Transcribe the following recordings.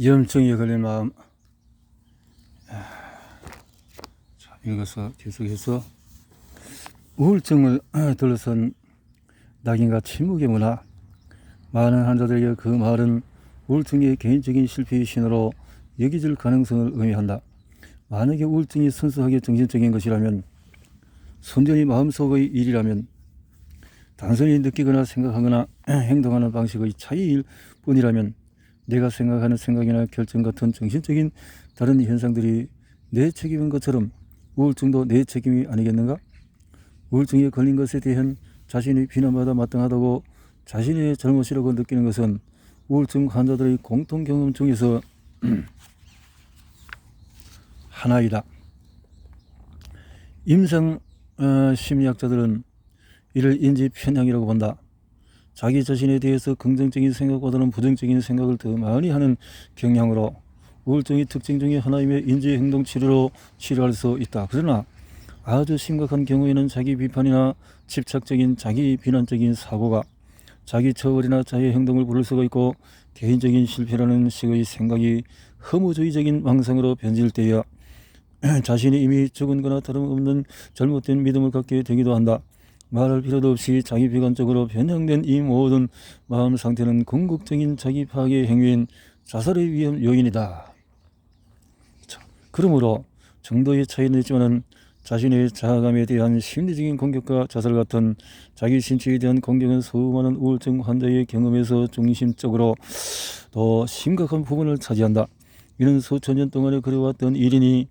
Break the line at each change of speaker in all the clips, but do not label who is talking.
염증에 걸린 마음. 자, 읽어서 계속해서 우울증을 둘러싼 낙인과 침묵의 문화. 많은 환자들에게 그 말은 우울증의 개인적인 실패의 신호로 여겨질 가능성을 의미한다. 만약에 우울증이 순수하게 정신적인 것이라면, 순전히 마음속의 일이라면, 단순히 느끼거나 생각하거나 행동하는 방식의 차이일 뿐이라면, 내가 생각하는 생각이나 결정 같은 정신적인 다른 현상들이 내 책임인 것처럼 우울증도 내 책임이 아니겠는가? 우울증에 걸린 것에 대한 자신이 비난받아 마땅하다고 자신의 잘못이라고 느끼는 것은 우울증 환자들의 공통 경험 중에서 하나이다. 임상 심리학자들은 이를 인지 편향이라고 본다. 자기 자신에 대해서 긍정적인 생각보다는 부정적인 생각을 더 많이 하는 경향으로 우울증의 특징 중에 하나이며 인지행동치료로 치료할 수 있다. 그러나 아주 심각한 경우에는 자기 비판이나 집착적인 자기 비난적인 사고가 자기 처벌이나 자기 행동을 부를 수가 있고, 개인적인 실패라는 식의 생각이 허무주의적인 망상으로 변질 때야 자신이 이미 죽은 거나 다름없는 잘못된 믿음을 갖게 되기도 한다. 말할 필요도 없이 자기 비관적으로 변형된 이 모든 마음 상태는 궁극적인 자기 파괴 행위인 자살의 위험 요인이다. 그러므로 정도의 차이는 있지만 자신의 자아감에 대한 심리적인 공격과 자살 같은 자기 신체에 대한 공격은 수많은 우울증 환자의 경험에서 중심적으로 더 심각한 부분을 차지한다. 이는 수천 년 동안에 그래왔던 일이니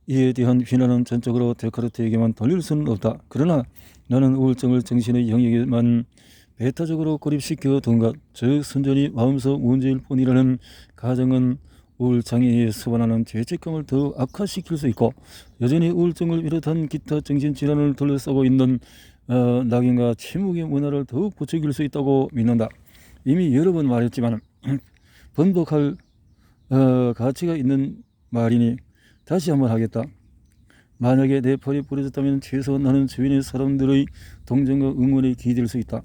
이에 대한 비난은 전적으로 데카르트에게만 돌릴 수는 없다. 그러나 나는 우울증을 정신의 영역에만 배타적으로 고립시켜 둔 것, 즉 순전히 마음속 문제일 뿐이라는 가정은 우울장애에 수반하는 죄책감을 더 악화시킬 수 있고, 여전히 우울증을 비롯한 기타 정신질환을 둘러싸고 있는 낙인과 침묵의 문화를 더욱 부추길 수 있다고 믿는다. 이미 여러 번 말했지만 번복할 가치가 있는 말이니 다시 한번 하겠다. 만약에 내 팔이 부러졌다면 최소 나는 주변의 사람들의 동정과 응원에 기댈 수 있다.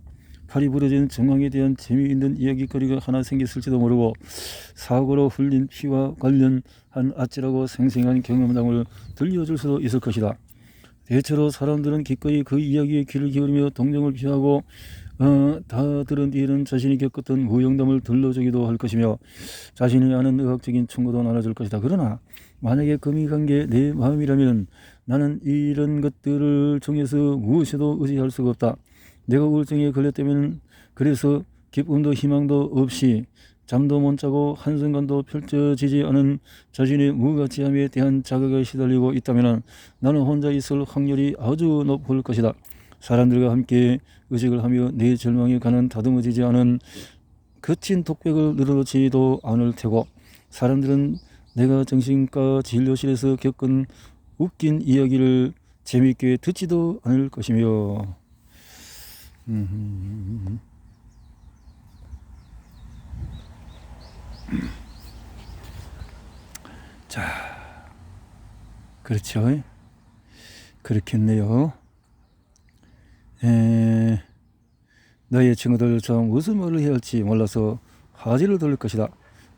팔이 부러진 정황에 대한 재미있는 이야기거리가 하나 생겼을지도 모르고, 사고로 흘린 피와 관련한 아찔하고 생생한 경험담을 들려줄 수도 있을 것이다. 대체로 사람들은 기꺼이 그 이야기에 귀를 기울이며 동정을 표하고 다 들은 뒤에는 자신이 겪었던 무용담을 들려주기도 할 것이며, 자신이 아는 의학적인 충고도 나눠줄 것이다. 그러나 만약에 금이 간 게 내 마음이라면 나는 이런 것들을 중에서 무엇에도 의지할 수가 없다. 내가 우울증에 걸렸다면 그래서 기쁨도 희망도 없이 잠도 못 자고 한순간도 펼쳐지지 않은 자신의 무가치함에 대한 자각에 시달리고 있다면 나는 혼자 있을 확률이 아주 높을 것이다. 사람들과 함께 의식을 하며 내 절망에 관한 다듬어지지 않은 거친 독백을 늘어놓지도 않을 테고, 사람들은 내가 정신과 진료실에서 겪은 웃긴 이야기를 재미있게 듣지도 않을 것이며. 자, 그렇죠. 그렇겠네요. 너의 친구들 저 무슨 말을 해야 할지 몰라서 화제를 돌릴 것이다.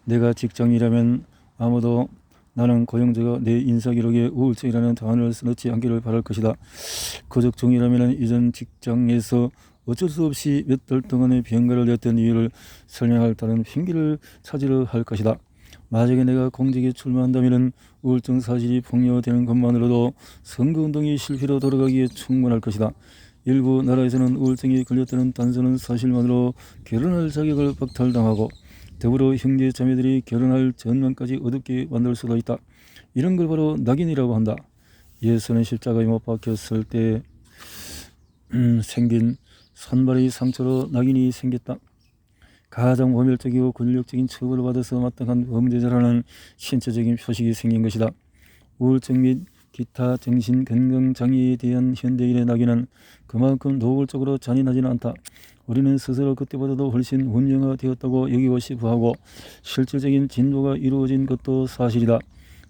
내가 직장이라면 아무도 나는 고용자가 내 인사기록에 우울증이라는 단어를 써놓지 않기를 바랄 것이다. 거적 중이라면 이전 직장에서 어쩔 수 없이 몇 달 동안의 병가를 냈던 이유를 설명할 다른 핑계를 찾으려 할 것이다. 만약에 내가 공직에 출마한다면 우울증 사실이 폭로되는 것만으로도 선거운동이 실패로 돌아가기에 충분할 것이다. 일부 나라에서는 우울증에 걸렸다는 단순한 사실만으로 결혼할 자격을 박탈당하고, 더불어 형제 자매들이 결혼할 전망까지 어둡게 만들 수도 있다. 이런 걸 바로 낙인이라고 한다. 예수는 십자가에 못 박혔을 때 생긴 산발의 상처로 낙인이 생겼다. 가장 모멸적이고 권력적인 처벌을 받아서 마땅한 범죄자라는 신체적인 표식이 생긴 것이다. 우울증 및 기타 정신건강장애에 대한 현대인의 낙인은 그만큼 노골적으로 잔인하지는 않다. 우리는 스스로 그때보다도 훨씬 문명화되었다고 여기고 싶어하고 실질적인 진보가 이루어진 것도 사실이다.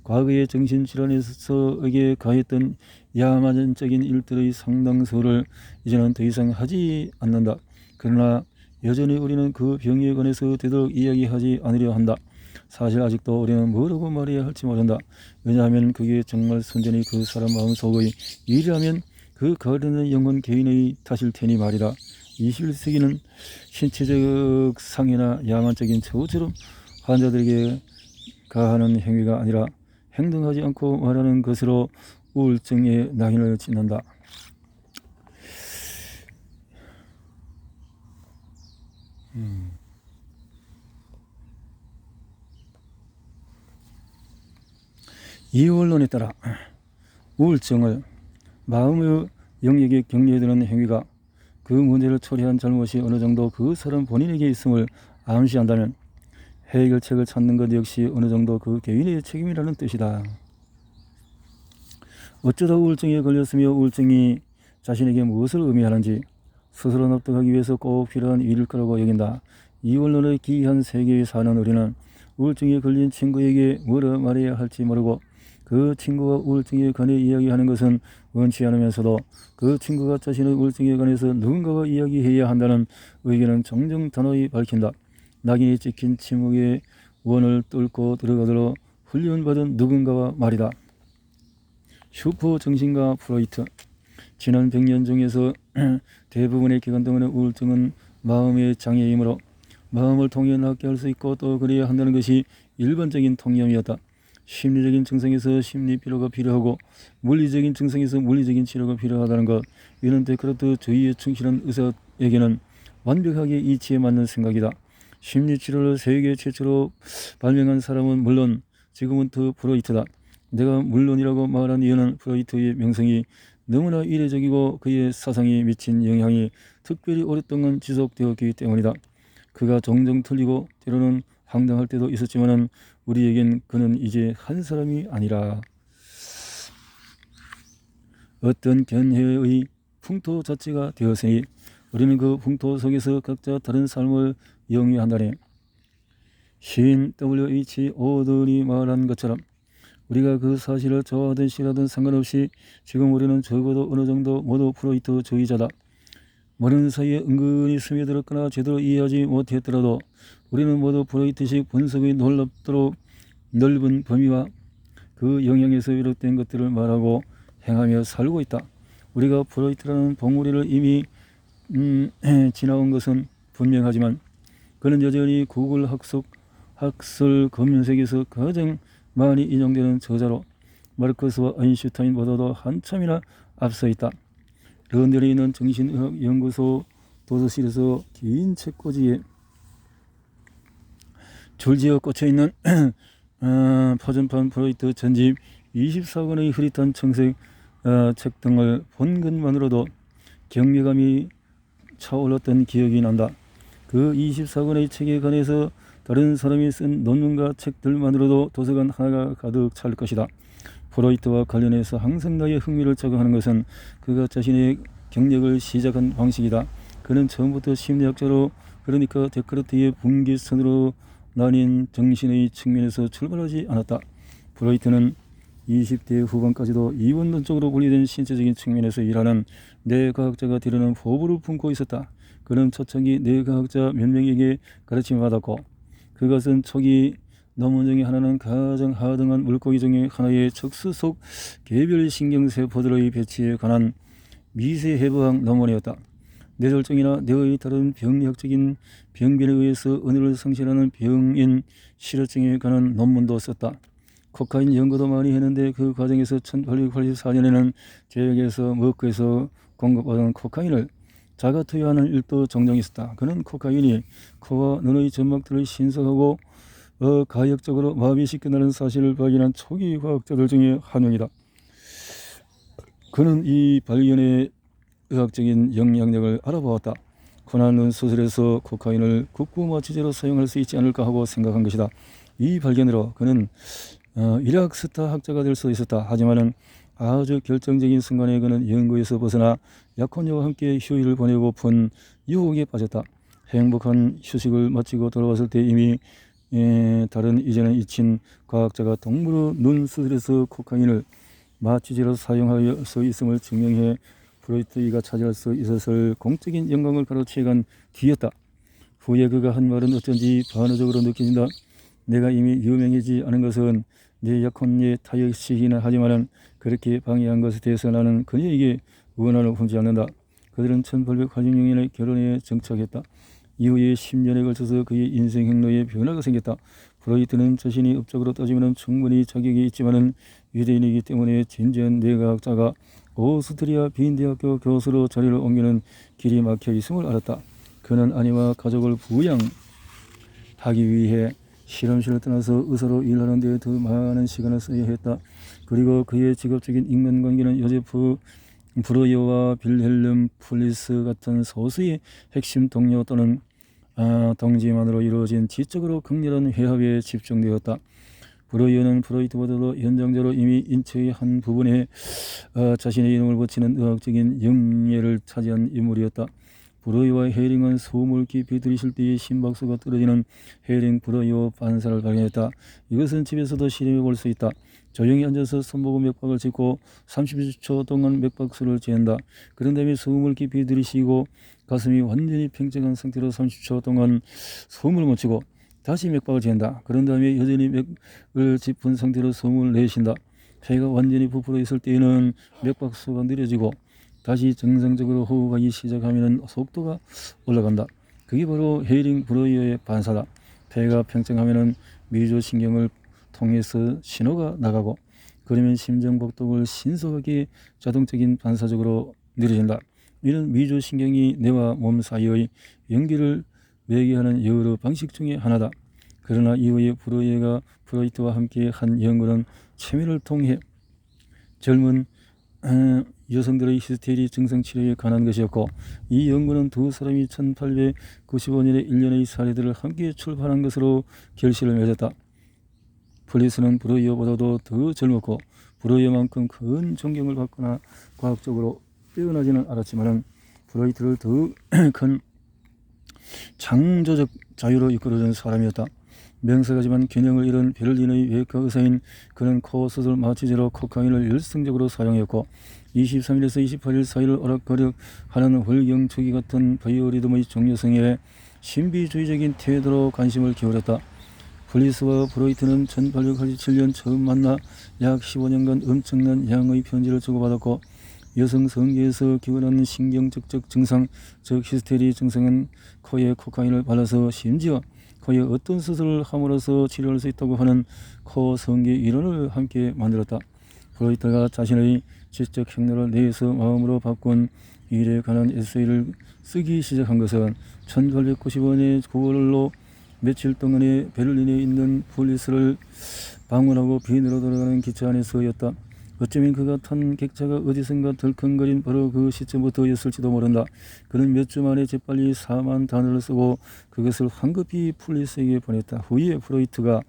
과거의 정신질환에서에게 가했던 야만적인 일들의 상당수를 이제는 더 이상 하지 않는다. 그러나 여전히 우리는 그 병에 관해서 되도록 이야기하지 않으려 한다. 사실 아직도 우리는 뭐라고 말해야 할지 모른다. 왜냐하면 그게 정말 순전히 그 사람 마음속의 일이라면 그 거르는 영혼 개인의 탓일 테니 말이다. 21세기는 신체적 상해나 야만적인 저주처럼 환자들에게 가하는 행위가 아니라 행동하지 않고 말하는 것으로 우울증의 낙인을 찍는다. 이 원론에 따라 우울증을 마음의 영역에 격려해두는 행위가 그 문제를 초래한 잘못이 어느 정도 그 사람 본인에게 있음을 암시한다면 해결책을 찾는 것 역시 어느 정도 그 개인의 책임이라는 뜻이다. 어쩌다 우울증에 걸렸으며 우울증이 자신에게 무엇을 의미하는지 스스로 납득하기 위해서 꼭 필요한 일일 거라고 여긴다. 이 원론의 기이한 세계에 사는 우리는 우울증에 걸린 친구에게 뭐라 말해야 할지 모르고 그 친구가 우울증에 관해 이야기하는 것은 원치 않으면서도 그 친구가 자신의 우울증에 관해서 누군가와 이야기해야 한다는 의견은 종종 단호히 밝힌다. 낙인이 찍힌 침묵의 원을 뚫고 들어가도록 훈련받은 누군가와 말이다. 슈퍼 정신가 프로이트. 지난 100년 중에서 대부분의 기간 동안의 우울증은 마음의 장애이므로 마음을 통해 낫게 할 수 있고 또 그래야 한다는 것이 일반적인 통념이었다. 심리적인 증상에서 심리 치료가 필요하고 물리적인 증상에서 물리적인 치료가 필요하다는 것, 이는 데카르트 주의에 충실한 의사에게는 완벽하게 이치에 맞는 생각이다. 심리치료를 세계 최초로 발명한 사람은 물론 지금은트 프로이트다. 내가 물론이라고 말한 이유는 프로이트의 명성이 너무나 이례적이고 그의 사상이 미친 영향이 특별히 오랫동안 지속되었기 때문이다. 그가 종종 틀리고 때로는 황당할 때도 있었지만 우리에겐 그는 이제 한 사람이 아니라 어떤 견해의 풍토 자체가 되었으니 우리는 그 풍토 속에서 각자 다른 삶을 영위한다네. 시인 W.H. 오든이 말한 것처럼 우리가 그 사실을 좋아하든 싫어하든 상관없이 지금 우리는 적어도 어느 정도 모두 프로이트주의자다. 모르는 사이에 은근히 스며들었거나 제대로 이해하지 못했더라도 우리는 모두 프로이트식 분석의 놀랍도록 넓은 범위와 그 영향에서 비롯된 것들을 말하고 행하며 살고 있다. 우리가 프로이트라는 봉우리를 이미 지나온 것은 분명하지만 그는 여전히 구글 학술 검색에서 가장 많이 인용되는 저자로 마르크스와 아인슈타인보다도 한참이나 앞서 있다. 런던에 있는 정신의학 연구소 도서실에서 긴 책꽂이에 줄지어 꽂혀있는 퍼전판 프로이트 전집 24권의 흐릿한 청색 책 등을 본 것만으로도 경외감이 차올랐던 기억이 난다. 그 24권의 책에 관해서 다른 사람이 쓴 논문과 책들만으로도 도서관 하나가 가득 찰 것이다. 프로이트와 관련해서 항상 나의 흥미를 자극하는 것은 그가 자신의 경력을 시작한 방식이다. 그는 처음부터 심리학자로, 그러니까 데카르트의 분기선으로 나뉜 정신의 측면에서 출발하지 않았다. 프로이트는 20대 후반까지도 이원론적으로 분리된 신체적인 측면에서 일하는 뇌과학자가 되려는 포부를 품고 있었다. 그는 초창기 뇌과학자 몇 명에게 가르침을 받았고 그것은 초기 논문 중에 하나는 가장 하등한 물고기 중에 하나의 척수 속 개별신경세포들의 배치에 관한 미세해부학 논문이었다. 뇌졸중이나 뇌의 다른 병리학적인 병변에 의해서 언어를 상실하는 병인 실어증에 관한 논문도 썼다. 코카인 연구도 많이 했는데 그 과정에서 1884년에는 제약에서 머크에서 공급받은 코카인을 자가 투여하는 일도 종종 있었다. 그는 코카인이 코와 눈의 점막들을 신속하고 가역적으로 마비시켜나는 사실을 발견한 초기 과학자들 중에 한 명이다. 그는 이 발견의 의학적인 영향력을 알아보았다. 고난 눈 수술에서 코카인을 국부마취제로 사용할 수 있지 않을까 하고 생각한 것이다. 이 발견으로 그는 일학 스타 학자가 될 수 있었다. 하지만은 아주 결정적인 순간에 그는 연구에서 벗어나 약혼녀와 함께 휴일을 보내고픈 유혹에 빠졌다. 행복한 휴식을 마치고 돌아왔을 때 이미 다른 이제는 잊힌 과학자가 동물의 눈 수술에서 코카인을 마취제로 사용할 수 있음을 증명해 프로이트가 차지할 수 있었을 공적인 영광을 가로채간 뒤였다. 후에 그가 한 말은 어쩐지 반어적으로 느껴진다. 내가 이미 유명해지지 않은 것은 내 약혼에 타협시키기는 하지만은 그렇게 방해한 것에 대해서 나는 그녀에게 원한을 품지 않는다. 그들은 1886년에 결혼에 정착했다. 이후에 10년에 걸쳐서 그의 인생 행로에 변화가 생겼다. 프로이트는 자신이 업적으로 따지면 충분히 자격이 있지만은 유대인이기 때문에 진지한 뇌과학자가 오스트리아 빈 대학교 교수로 자리를 옮기는 길이 막혀 있음을 알았다. 그는 아내와 가족을 부양하기 위해 실험실을 떠나서 의사로 일하는 데 더 많은 시간을 써야 했다. 그리고 그의 직업적인 인간관계는 요제프 브로이어와 빌헬름 플리스 같은 소수의 핵심 동료 또는 동지만으로 이루어진 지적으로 극렬한 회합에 집중되었다. 브로이어는 프로이트보다도 연장자로 이미 인체의 한 부분에 자신의 이름을 붙이는 의학적인 영예를 차지한 인물이었다. 브로이와 헤링은 소음을 깊이 들이실 때의 심박수가 떨어지는 헤링 브로이어 반사를 발견했다. 이것은 집에서도 실험해 볼 수 있다. 조용히 앉아서 손목으로 맥박을 짚고 30초 동안 맥박수를 재는다. 그런 다음에 소음을 깊이 들이쉬고 가슴이 완전히 팽창한 상태로 30초 동안 소음을 멈추고 다시 맥박을 재는다. 그런 다음에 여전히 맥을 짚은 상태로 소음을 내쉰다. 폐가 완전히 부풀어 있을 때에는 맥박수가 느려지고 다시 정상적으로 호흡하기 시작하면 속도가 올라간다. 그게 바로 헤링 브로이어의 반사다. 폐가 팽창하면 미조신경을 통해서 신호가 나가고 그러면 심정복동을 신속하게 자동적인 반사적으로 느려진다. 이는 미조신경이 뇌와 몸 사이의 연기를 매개하는 여러 방식 중에 하나다. 그러나 이후에 브로이어가 프로이트와 함께 한 연구는 최면을 통해 젊은 여성들의 히스테리 증상 치료에 관한 것이었고 이 연구는 두 사람이 1895년에 1년의 사례들을 함께 출판한 것으로 결실을 맺었다. 플리스는 브로이어보다도 더 젊었고 브로이어만큼 큰 존경을 받거나 과학적으로 뛰어나지는 않았지만 프로이트를 더 큰 창조적 자유로 이끌어준 사람이었다. 명석하지만 균형을 잃은 베를린의 외과 의사인 그는 코 수술 마취제로 코카인을 열성적으로 사용했고 23일에서 28일 사이를 오락가락하는 월경초기 같은 바이오리듬의 중요성에 신비주의적인 태도로 관심을 기울였다. 플리스와 브로이트는 1887년 처음 만나 약 15년간 엄청난 양의 편지를 주고받았고 여성 성기에서 기원하는 신경적적 증상, 즉 히스테리 증상은 코에 코카인을 발라서 심지어 코에 어떤 수술을 함으로써 치료할 수 있다고 하는 코 성기 이론을 함께 만들었다. 프로이트가 자신의 지적 행로를 뇌에서 마음으로 바꾼 일에 관한 에세이를 쓰기 시작한 것은 1895년 9월로 며칠 동안의 베를린에 있는 플리스를 방문하고 빈으로 돌아가는 기차 안에서였다. 어쩌면 그가 탄 객차가 어디선가 덜컹거린 바로 그 시점부터였을지도 모른다. 그는 몇 주 만에 재빨리 4만 단어를 쓰고 그것을 황급히 플리스에게 보냈다. 후에 프로이트가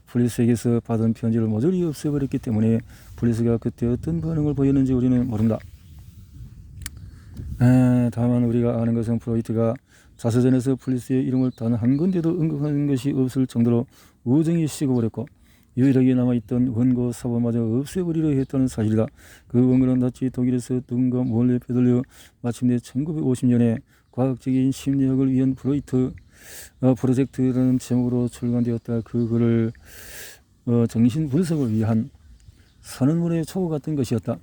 플리스에게서 받은 편지를 모조리 없애버렸기 때문에 플리스가 그때 어떤 반응을 보였는지 우리는 모른다. 다만 우리가 아는 것은 프로이트가 자서전에서 플리스의 이름을 단 한 군데도 언급한 것이 없을 정도로 우정이 식어버렸고 유일하게 남아있던 원고 사본마저 없애버리려 했다는 사실이다. 그 원고는 나치 독일에서 누군가 몰래 빼돌려 마침내 1950년에 과학적인 심리학을 위한 프로젝트라는 제목으로 출간되었다. 그 글을 정신 분석을 위한 선언문의 초고 같은 것이었다.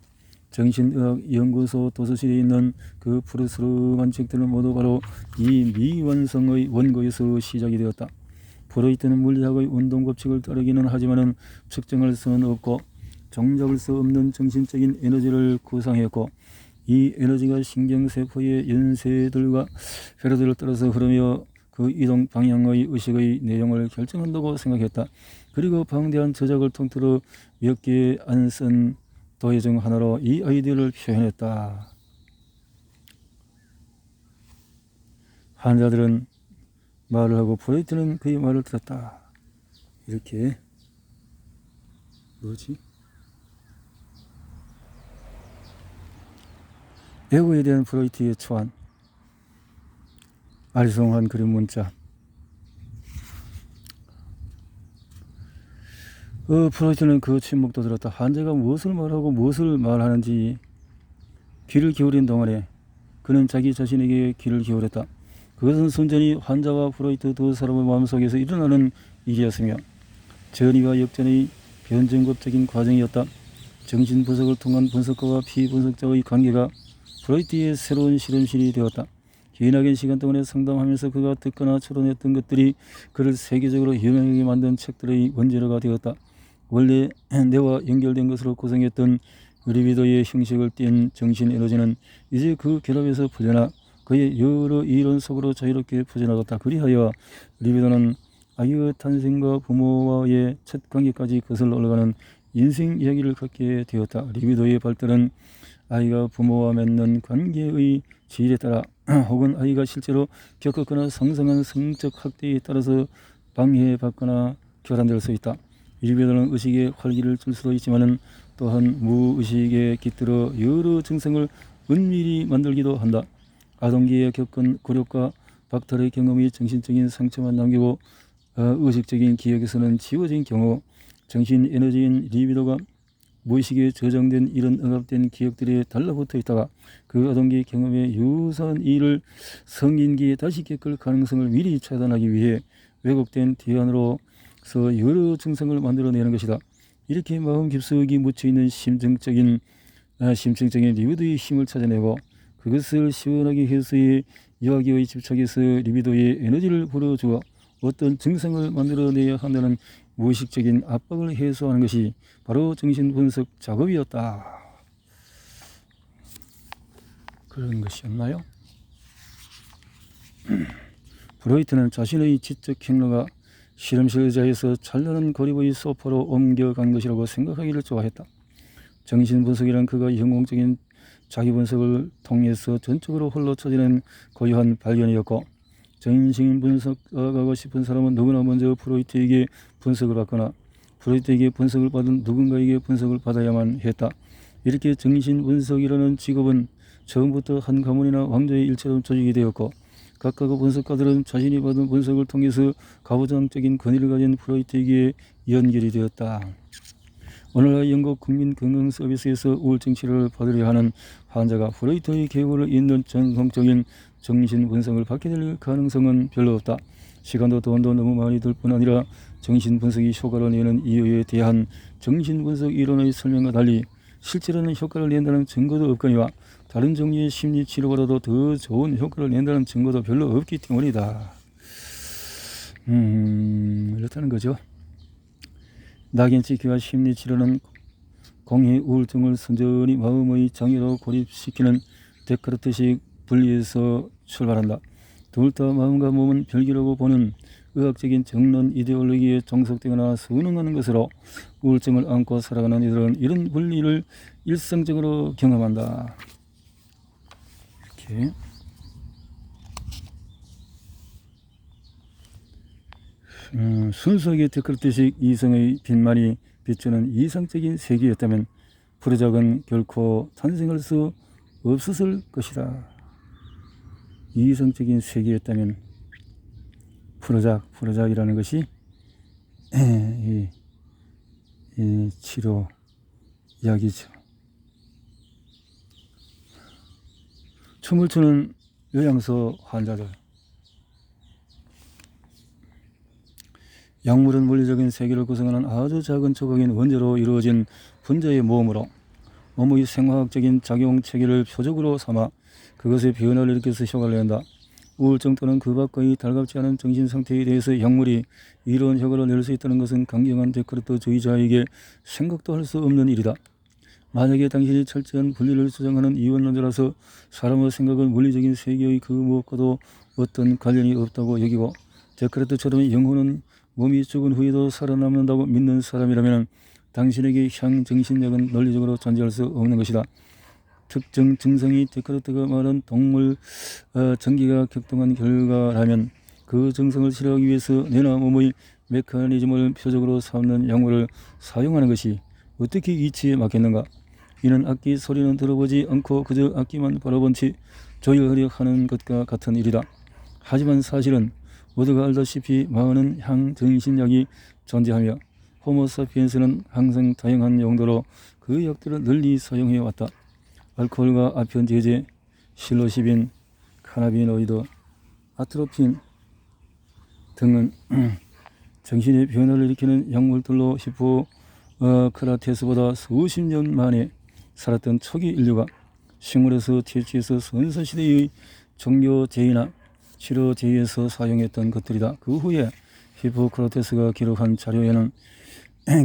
정신의학 연구소 도서실에 있는 그 푸르스름한 책들은 모두 바로 이 미완성의 원고에서 시작이 되었다. 프로이트는 물리학의 운동법칙을 따르기는 하지만은 측정할 수는 없고 종잡을 수 없는 정신적인 에너지를 구상했고 이 에너지가 신경세포의 연쇄들과 회로들을 따라서 흐르며 그 이동 방향의 의식의 내용을 결정한다고 생각했다. 그리고 방대한 저작을 통틀어 몇 개의 안 쓴 도해 중 하나로 이 아이디어를 표현했다. 환자들은 말을 하고 프로이트는 그의 말을 들었다. 이렇게 뭐지? 애고에 대한 프로이트의 초안, 알쏭한 그림 문자. 프로이트는 그 침묵도 들었다. 환자가 무엇을 말하고 무엇을 말하는지 귀를 기울인 동안에 그는 자기 자신에게 귀를 기울였다. 그것은 순전히 환자와 프로이트 두 사람의 마음속에서 일어나는 일이었으며 전이와 역전의 변증급적인 과정이었다. 정신분석을 통한 분석가와 피분석자의 관계가 프로이트의 새로운 실험실이 되었다. 기나긴 시간 동안에 상담하면서 그가 듣거나 추론했던 것들이 그를 세계적으로 유명하게 만든 책들의 원재료가 되었다. 원래 뇌와 연결된 것으로 구성했던 리비도의 형식을 띈 정신 에너지는 이제 그 결합에서 풀려나 그의 여러 이론 속으로 자유롭게 퍼져나갔다. 그리하여 리비도는 아이의 탄생과 부모와의 첫 관계까지 거슬러 올라가는 인생 이야기를 갖게 되었다. 리비도의 발달은 아이가 부모와 맺는 관계의 질에 따라 혹은 아이가 실제로 겪었거나 상상한 성적 학대에 따라서 방해받거나 교란될 수 있다. 리비도는 의식에 활기를 줄 수도 있지만 또한 무의식에 깃들어 여러 증상을 은밀히 만들기도 한다. 아동기에 겪은 굴욕과 박탈의 경험이 정신적인 상처만 남기고 의식적인 기억에서는 지워진 경우 정신 에너지인 리비도가 무의식에 저장된 이런 억압된 기억들이 달라붙어 있다가 그 아동기 경험에 유사한 일을 성인기에 다시 겪을 가능성을 미리 차단하기 위해 왜곡된 대안으로서 여러 증상을 만들어내는 것이다. 이렇게 마음 깊숙이 묻혀있는 심층적인 리비도의 힘을 찾아내고 그것을 시원하게 해소해 이야기의 집착에서 리비도의 에너지를 불어주어 어떤 증상을 만들어내야 한다는 무의식적인 압박을 해소하는 것이 바로 정신분석 작업이었다. 그런 것이었나요? 프로이트는 자신의 지적 행로가 실험실 의자에서 찬란한 고립의 소파로 옮겨간 것이라고 생각하기를 좋아했다. 정신분석이란 그가 영웅적인 자기분석을 통해서 전적으로 홀로 처지는 고유한 발견이었고 정신분석하고 싶은 사람은 누구나 먼저 프로이트에게 분석을 받거나 프로이트에게 분석을 받은 누군가에게 분석을 받아야만 했다. 이렇게 정신분석이라는 직업은 처음부터 한 가문이나 왕조의 일처럼 조직이 되었고 각각 분석가들은 자신이 받은 분석을 통해서 가부장적인 권위를 가진 프로이트에게 연결이 되었다. 오늘날 영국 국민건강서비스에서 우울증 치료를 받으려 하는 환자가 프로이트의 계보를 잇는 전통적인 정신분석을 받게 될 가능성은 별로 없다. 시간도 돈도 너무 많이 들 뿐 아니라 정신분석이 효과를 내는 이유에 대한 정신분석 이론의 설명과 달리 실제로는 효과를 낸다는 증거도 없거니와 다른 종류의 심리치료보다도 더 좋은 효과를 낸다는 증거도 별로 없기 때문이다. 이렇다는 거죠. 낙인찍기와 심리치료는 공의 우울증을 선전히 마음의 장애로 고립시키는 데카르트식 분리에서 출발한다. 둘 다 마음과 몸은 별개라고 보는 의학적인 정론 이데올로기에 종속되거나 순응하는 것으로 우울증을 안고 살아가는 이들은 이런 분리를 일상적으로 경험한다. 이렇게 순수하게 데카르트식 이성의 빛만이 비추는 이상적인 세계였다면 프로작은 결코 탄생할 수 없었을 것이다. 이성적인 세계였다면 프로작이라는 것이 이 치료 약이죠. 춤을 추는 요양소 환자들. 약물은 물리적인 세계를 구성하는 아주 작은 조각인 원자로 이루어진 분자의 모험으로 몸의 생화학적인 작용 체계를 표적으로 삼아 그것의 변화를 일으켜서 효과를 낸다. 우울증 또는 그 밖의 달갑지 않은 정신 상태에 대해서 약물이 이런 효과를 낼 수 있다는 것은 강경한 데카르트주의자에게 생각도 할 수 없는 일이다. 만약에 당신이 철저한 분리를 주장하는 이원론자라서 사람의 생각은 물리적인 세계의 그 무엇과도 어떤 관련이 없다고 여기고 데카르트처럼 영혼은 몸이 죽은 후에도 살아남는다고 믿는 사람이라면 당신에게 향정신력은 논리적으로 존재할 수 없는 것이다. 특정 증상이 데카르트가 말한 동물 전기가 격동한 결과라면 그 증상을 치료하기 위해서 뇌나 몸의 메커니즘을 표적으로 삼는 약물을 사용하는 것이 어떻게 이치에 맞겠는가? 이는 악기 소리는 들어보지 않고 그저 악기만 바라본 채 조율하려 하는 것과 같은 일이다. 하지만 사실은 모두가 알다시피 많은 향정신약이 존재하며 호모사피엔스는 항상 다양한 용도로 그 약들을 널리 사용해왔다. 알코올과 아편제제, 실로시빈, 카나비노이드, 아트로핀 등은 정신의 변화를 일으키는 약물들로 히포크라테스보다 수십 년 만에 살았던 초기 인류가 식물에서 퇴치해서 선사시대의 종교제의나 치료제의에서 사용했던 것들이다. 그 후에 히포크라테스가 기록한 자료에는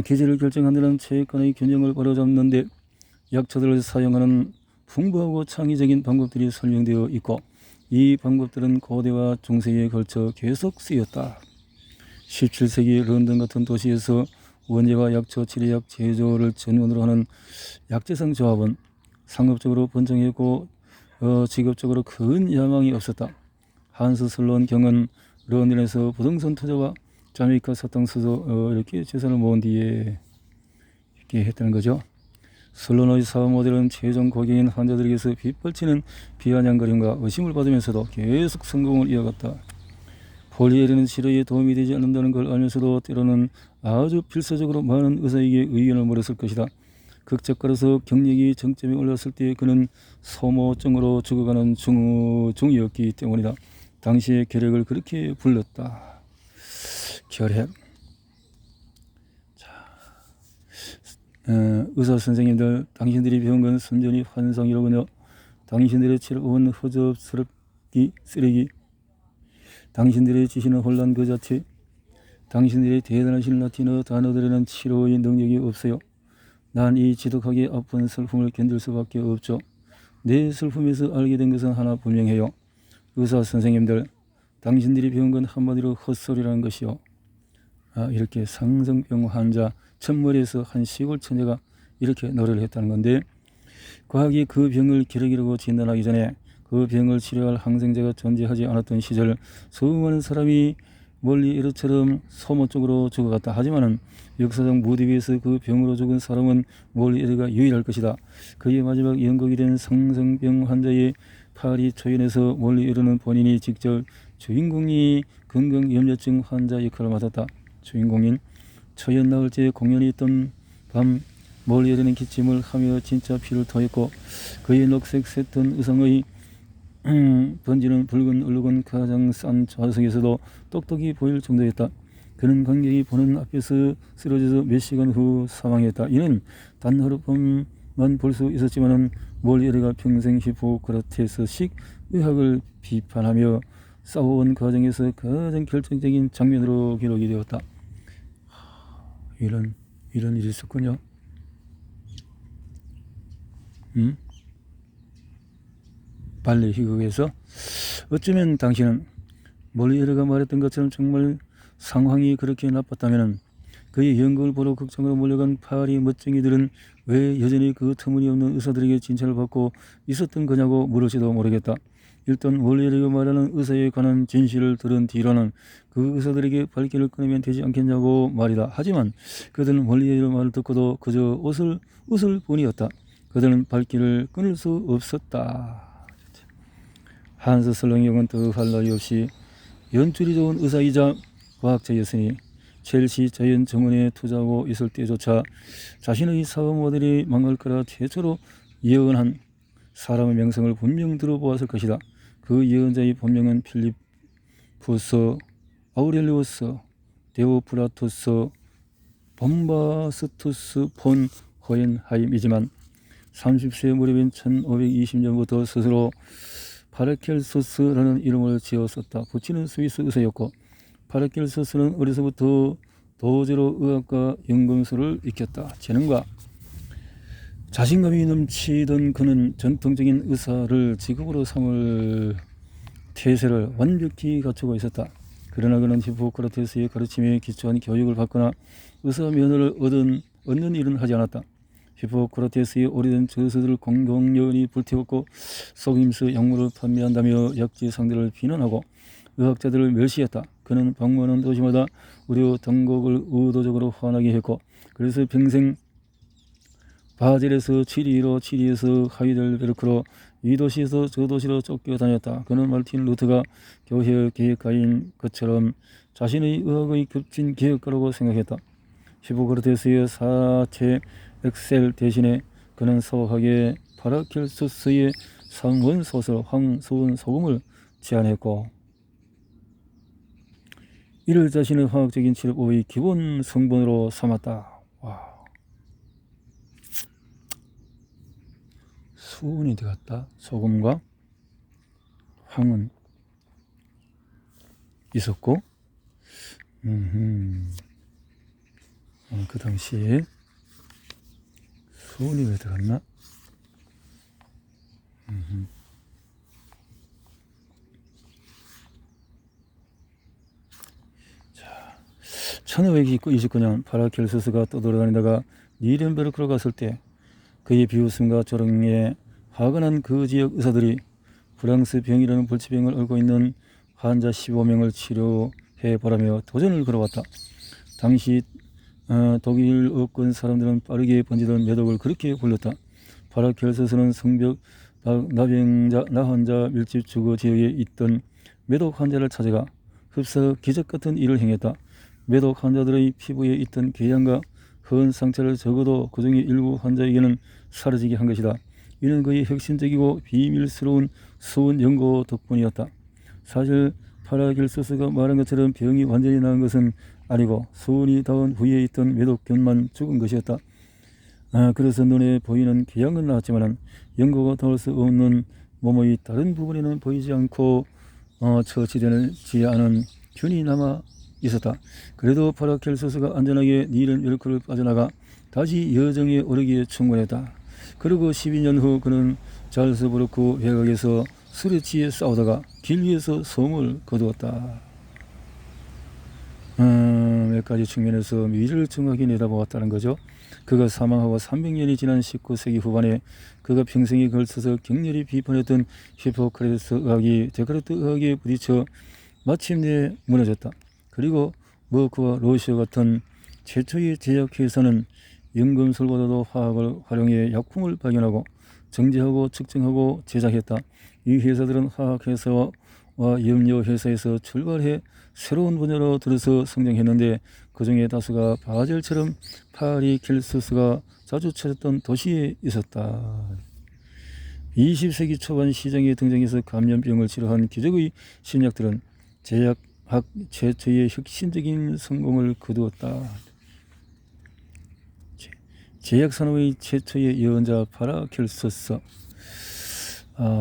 기질을 결정하는 체육관의 균형을 바로잡는 데 약초들을 사용하는 풍부하고 창의적인 방법들이 설명되어 있고, 이 방법들은 고대와 중세에 걸쳐 계속 쓰였다. 17세기 런던 같은 도시에서 원예와 약초, 치료약 제조를 전문으로 하는 약재상 조합은 상업적으로 번창했고 직업적으로 큰 야망이 없었다. 한스 슬론 경은 런던에서 부동산 투자와 자메이카 사탕 수도 이렇게 재산을 모은 뒤에 이렇게 했다는 거죠. 슬론의 사업 모델은 최종 고객인 환자들에게서 빗발치는 비아냥거림과 의심을 받으면서도 계속 성공을 이어갔다. 폴리에르는 치료에 도움이 되지 않는다는 걸 알면서도 때로는 아주 필사적으로 많은 의사에게 의견을 물었을 것이다. 극작가로서 경력이 정점에 올랐을 때 그는 소모증으로 죽어가는 중이었기 때문이다. 당시의 결핵을 그렇게 불렀다. 결핵. 의사 선생님들, 당신들이 배운 건 순전히 환상이로군요. 당신들의 치료는 허접스럽기 쓰레기. 당신들의 지시는 혼란 그 자체. 당신들의 대단하신 라틴어 단어들에는 치료의 능력이 없어요. 난 이 지독하게 아픈 슬픔을 견딜 수밖에 없죠. 내 슬픔에서 알게 된 것은 하나 분명해요. 의사 선생님들, 당신들이 배운 건 한마디로 헛소리라는 것이요. 이렇게 상성병 환자 첫머리에서 한 시골 처녀가 이렇게 노래를 했다는 건데, 과학이 그 병을 기력이라고 진단하기 전에 그 병을 치료할 항생제가 존재하지 않았던 시절 수많은 사람이 멀리 이렇처럼 소모 쪽으로 죽어갔다. 하지만은 역사적 무대 위에서 그 병으로 죽은 사람은 멀리 이르가 유일할 것이다. 그의 마지막 연극이 된 상성병 환자의 파리 초연에서 멀리 이르는 본인이 직접 주인공이 건강염려증 환자 역할을 맡았다. 주인공인 초연 나흘째 공연이 있던 밤 멀리 이르는 기침을 하며 진짜 피를 토했고, 그의 녹색 세턴 의상의 번지는 붉은 얼룩은 가장 싼 좌석에서도 똑똑히 보일 정도였다. 그는 관객이 보는 앞에서 쓰러져서 몇 시간 후 사망했다. 이는 단 하룻밤만 볼 수 있었지만은 몰리에르가 평생 히포크라테스식 의학을 비판하며 싸워온 과정에서 가장 결정적인 장면으로 기록이 되었다. 이런 일이 있었군요. 발레 희극에서 어쩌면 당신은 몰리에르가 말했던 것처럼 정말 상황이 그렇게 나빴다면 그의 연극을 보러 극장으로 몰려간 파리 멋쟁이들은 왜 여전히 그 터무니없는 의사들에게 진찰을 받고 있었던 거냐고 물을지도 모르겠다. 일단 몰리에르가 말하는 의사에 관한 진실을 들은 뒤로는 그 의사들에게 발길을 끊으면 되지 않겠냐고 말이다. 하지만 그들은 몰리에르 말을 듣고도 그저 웃을 뿐이었다. 그들은 발길을 끊을 수 없었다. 한스 슬론의 경우는 더할 나위 없이 연줄이 좋은 의사이자 과학자였으니 첼시 자연 정원에 투자하고 있을 때조차 자신의 사업 모델이 망할 거라 최초로 예언한 사람의 명성을 분명 들어보았을 것이다. 그 예언자의 본명은 필리푸스 아우렐리우스 데오프라투스 bomba스투스 폰 호헨하임이지만 30세 무렵인 1520년부터 스스로 파라켈소스라는 이름을 지었었다. 부친은 스위스 의사였고 파라켈소스는 어려서부터 도제로 의학과 연금술을 익혔다. 재능과 자신감이 넘치던 그는 전통적인 의사를 직업으로 삼을 태세를 완벽히 갖추고 있었다. 그러나 그는 히포크라테스의 가르침에 기초한 교육을 받거나 의사 면허를 얻는 일은 하지 않았다. 히포크라테스의 오래된 저서들을 공공연히 불태웠고 속임수 약물을 판매한다며 약지 상대를 비난하고 의학자들을 멸시했다. 그는 방문하는 도시마다 의료 당국을 의도적으로 화나게 했고, 그래서 평생 바젤에서 치리로, 치리에서 하이델베르크로, 이 도시에서 저 도시로 쫓겨다녔다. 그는 마르틴 루터가 교회 계획가인 것처럼 자신의 의학의 겹친 계획가라고 생각했다. 히포크라테스의 사체 엑셀 대신에 그는 소박하게 파라켈소스의 상원 소설 황소원 소금을 제안했고, 이를 자신의 화학적인 치료법의 기본 성분으로 삼았다. 와. 수은이 들어갔다. 소금과 황은 있었고, 그 당시에 수은이 왜 들어갔나? 자, 1529년 파라켈소스가 떠돌아다니다가 니른베르크로 갔을 때 그의 비웃음과 조롱에 화가 난 그 지역 의사들이 프랑스 병이라는 불치병을 앓고 있는 환자 15명을 치료해 보라며 도전을 걸어왔다. 당시 독일 어권 사람들은 빠르게 번지던 매독을 그렇게 불렀다. 파라켈소스는 성벽 나환자 밀집 주거 지역에 있던 매독 환자를 찾아가 흡사 기적 같은 일을 행했다. 매독 환자들의 피부에 있던 궤양과 헌 상처를 적어도 그중에 일부 환자에게는 사라지게 한 것이다. 이는 그의 혁신적이고 비밀스러운 수은 연구 덕분이었다. 사실 파라켈소스가 말한 것처럼 병이 완전히 나은 것은 아니고 수은이 닿은 후에 있던 매독균만 죽은 것이었다. 그래서 눈에 보이는 궤양은 나왔지만 연고가 닿을 수 없는 몸의 다른 부분에는 보이지 않고 처치되지 않은 균이 남아 있었다. 그래도 파라켈소스가 안전하게 니른베르크를 빠져나가 다시 여정에 오르기에 충분했다. 그리고 12년 후 그는 잘스부르크 외곽에서 술에 취해 싸우다가 길 위에서 성을 거두었다. 몇 가지 측면에서 미래를 정확히 내다보았다는 거죠. 그가 사망하고 300년이 지난 19세기 후반에 그가 평생에 걸쳐서 격렬히 비판했던 히포크라테스 의학이 데카르트 의학에 부딪혀 마침내 무너졌다. 그리고 머크와 로시오 같은 최초의 제약회사는 연금술보다도 화학을 활용해 약품을 발견하고 정제하고 측정하고 제작했다. 이 회사들은 화학회사와 염료회사에서 출발해 새로운 분야로 들어서 성장했는데 그 중에 다수가 바젤처럼 파라켈소스가 자주 찾았던 도시에 있었다. 20세기 초반 시장에 등장해서 감염병을 치료한 기적의 신약들은 제약학 최초의 혁신적인 성공을 거두었다. 제약산업의 최초의 예언자 파라켈소스.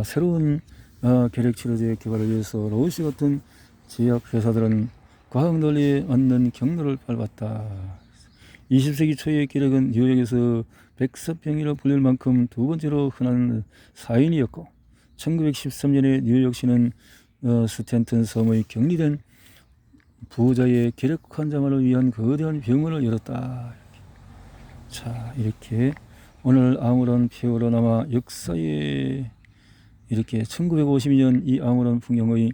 새로운 결핵치료제 개발을 위해서 로시 같은 제약회사들은 과학논리에 맞는 경로를 밟았다. 20세기 초의 결핵은 뉴욕에서 백사병이라 불릴 만큼 두 번째로 흔한 사인이었고 1913년에 뉴욕시는 스탠튼 섬의 격리된 부자의 결핵 환자만을 위한 거대한 병원을 열었다. 자, 이렇게 오늘 아무런 폐허로 남아 역사에 이렇게 1952년 이 아무런 풍경의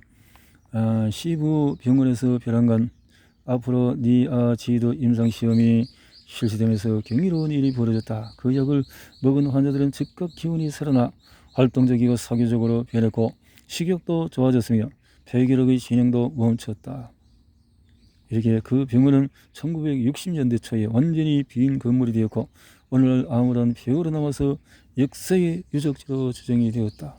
시부 병원에서 벼랑간 앞으로 니아지드 임상시험이 실시되면서 경이로운 일이 벌어졌다. 그 약을 먹은 환자들은 즉각 기운이 살아나 활동적이고 사교적으로 변했고 식욕도 좋아졌으며 폐결핵의 진행도 멈췄다. 이렇게 그 병원은 1960년대 초에 완전히 빈 건물이 되었고 오늘날 아무런 폐허로 남아서 역사의 유적지로 지정이 되었다.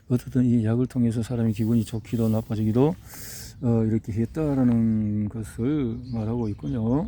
어쨌든 이 약을 통해서 사람의 기분이 좋기도 나빠지기도 이렇게 했다라는 것을 말하고 있군요.